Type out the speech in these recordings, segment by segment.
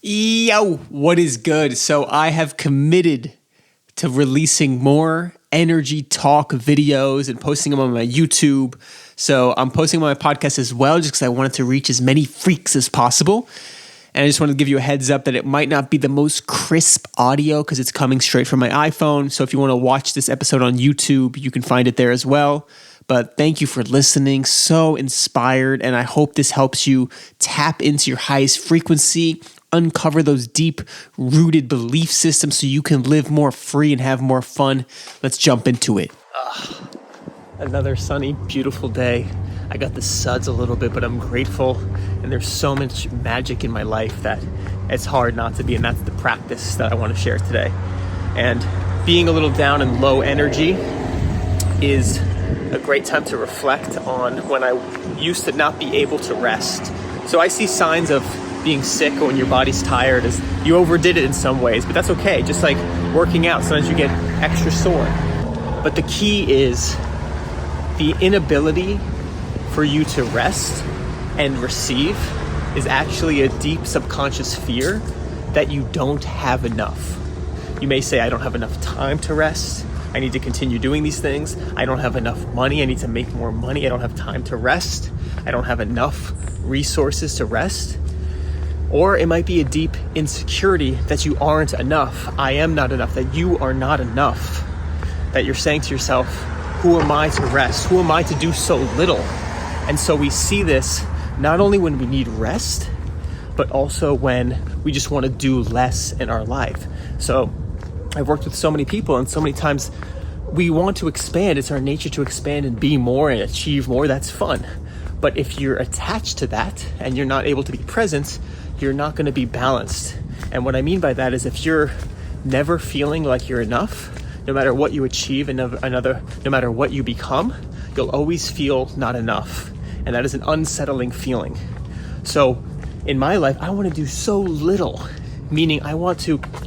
Yo, what is good? So I have committed to releasing more energy talk videos and posting them on my YouTube. So I'm posting them on my podcast as well, just because I wanted to reach as many freaks as possible. And I just wanted to give you a heads up that it might not be the most crisp audio because it's coming straight from my iPhone. So if you want to watch this episode on YouTube, you can find it there as well. But thank you for listening. So inspired. And I hope this helps you tap into your highest frequency, uncover those deep rooted belief systems so you can live more free and have more fun. Let's jump into it. Another sunny, beautiful day. I got the suds a little bit, but I'm grateful. And there's so much magic in my life that it's hard not to be. And that's the practice that I want to share today. And being a little down and low energy is a great time to reflect on when I used to not be able to rest. So I see signs of being sick or when your body's tired as you overdid it in some ways, but that's okay. Just like working out, sometimes you get extra sore. But the key is the inability for you to rest and receive is actually a deep subconscious fear that you don't have enough. You may say, I don't have enough time to rest. I need to continue doing these things. I don't have enough money. I need to make more money. I don't have time to rest. I don't have enough resources to rest. Or it might be a deep insecurity that you aren't enough. I am not enough, that you are not enough. That you're saying to yourself, who am I to rest? Who am I to do so little? And so we see this not only when we need rest, but also when we just want to do less in our life. So I've worked with so many people, and so many times we want to expand. It's our nature to expand and be more and achieve more. That's fun. But if you're attached to that and you're not able to be present, you're not going to be balanced. And what I mean by that is if you're never feeling like you're enough, no matter what you achieve and no matter what you become, you'll always feel not enough. And that is an unsettling feeling. So in my life, I want to do so little. Meaning I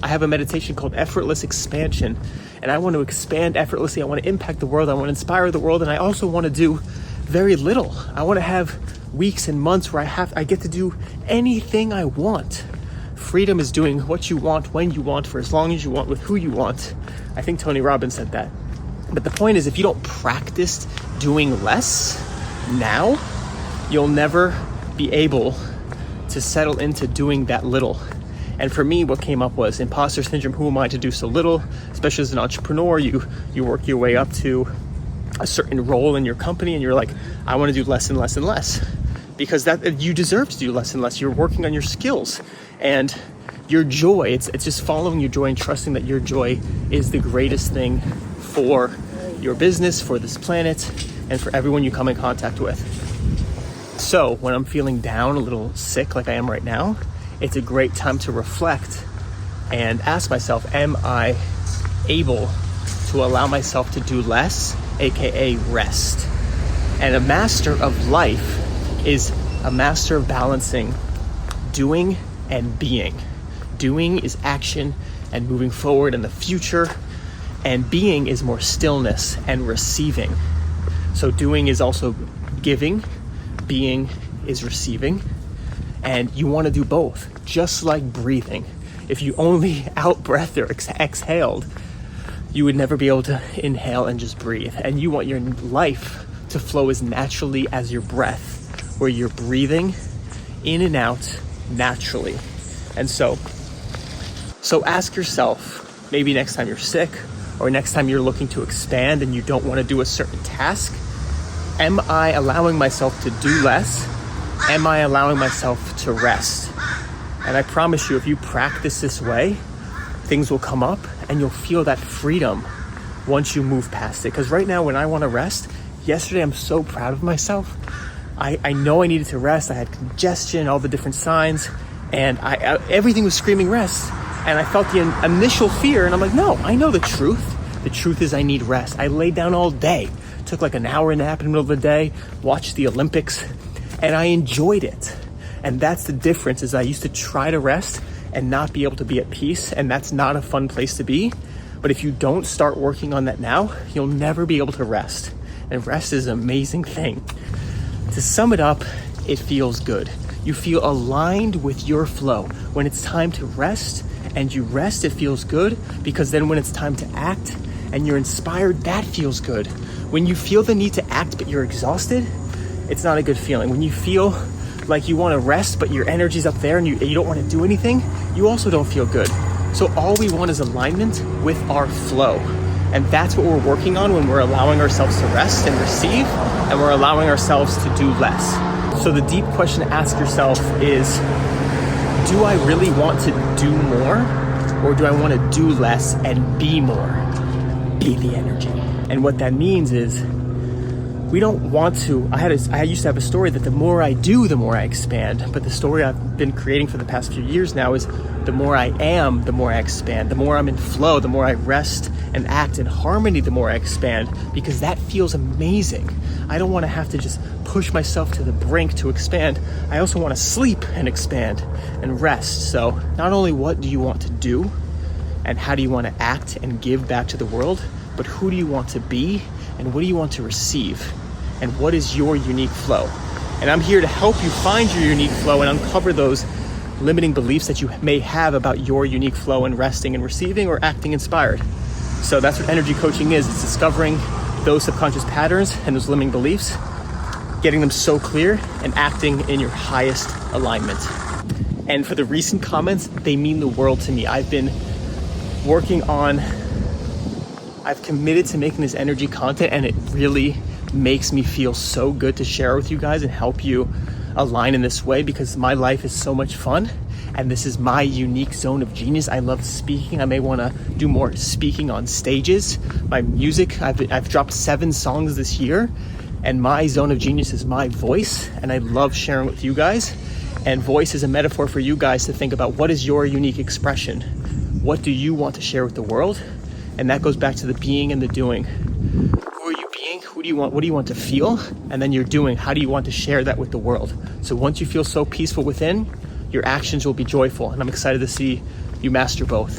have a meditation called effortless expansion, and I want to expand effortlessly. I want to impact the world. I want to inspire the world. And I also want to do very little. I want to have weeks and months where I get to do anything I want. Freedom is doing what you want, when you want, for as long as you want, with who you want. I think Tony Robbins said that. But the point is, if you don't practice doing less now, you'll never be able to settle into doing that little. And for me, what came up was imposter syndrome. Who am I to do so little? Especially as an entrepreneur, you work your way up to a certain role in your company, and you're like, I want to do less and less and less, because that you deserve to do less and less. You're working on your skills and your joy. It's just following your joy and trusting that your joy is the greatest thing for your business, for this planet, and for everyone you come in contact with. So when I'm feeling down, a little sick like I am right now, it's a great time to reflect and ask myself, am I able to allow myself to do less, aka rest? And a master of life is a master of balancing doing and being. Doing is action and moving forward in the future, and being is more stillness and receiving. So doing is also giving, being is receiving. And you want to do both, just like breathing. If you only out-breathed or exhaled, you would never be able to inhale and just breathe. And you want your life to flow as naturally as your breath, where you're breathing in and out naturally. And so ask yourself, maybe next time you're sick or next time you're looking to expand and you don't want to do a certain task, am I allowing myself to do less? Am I allowing myself to rest? And I promise you, if you practice this way, things will come up and you'll feel that freedom once you move past it. Because right now, when I want to rest, yesterday I'm so proud of myself. I know I needed to rest. I had congestion, all the different signs, and everything was screaming rest. And I felt the initial fear, and I'm like, no, I know the truth. The truth is I need rest. I laid down all day, took like an hour nap in the middle of the day, watched the Olympics, and I enjoyed it. And that's the difference, is I used to try to rest and not be able to be at peace, and that's not a fun place to be. But if you don't start working on that now, you'll never be able to rest. And rest is an amazing thing. To sum it up, it feels good. You feel aligned with your flow. When it's time to rest and you rest, it feels good, because then when it's time to act and you're inspired, that feels good. When you feel the need to act but you're exhausted, it's not a good feeling. When you feel like you want to rest but your energy's up there and you don't want to do anything, you also don't feel good. So all we want is alignment with our flow. And that's what we're working on when we're allowing ourselves to rest and receive, and we're allowing ourselves to do less. So the deep question to ask yourself is, do I really want to do more, or do I want to do less and be more? Be the energy. And what that means is, we don't want to, I used to have a story that the more I do, the more I expand. But the story I've been creating for the past few years now is, the more I am, the more I expand. The more I'm in flow, the more I rest and act in harmony, the more I expand, because that feels amazing. I don't want to have to just push myself to the brink to expand. I also want to sleep and expand and rest. So not only what do you want to do and how do you want to act and give back to the world, but who do you want to be and what do you want to receive? And what is your unique flow? And I'm here to help you find your unique flow and uncover those limiting beliefs that you may have about your unique flow and resting and receiving or acting inspired. So that's what energy coaching is. It's discovering those subconscious patterns and those limiting beliefs, getting them so clear, and acting in your highest alignment. And for the recent comments, they mean the world to me. I've committed to making this energy content, and it really makes me feel so good to share with you guys and help you align in this way, because my life is so much fun and this is my unique zone of genius. I love speaking. I may want to do more speaking on stages. My music, I've dropped 7 songs this year, and my zone of genius is my voice, and I love sharing with you guys. And voice is a metaphor for you guys to think about, what is your unique expression? What do you want to share with the world? And that goes back to the being and the doing. Who are you being? Who do you want? What do you want to feel? And then you're doing. How do you want to share that with the world? So once you feel so peaceful within, your actions will be joyful. And I'm excited to see you master both.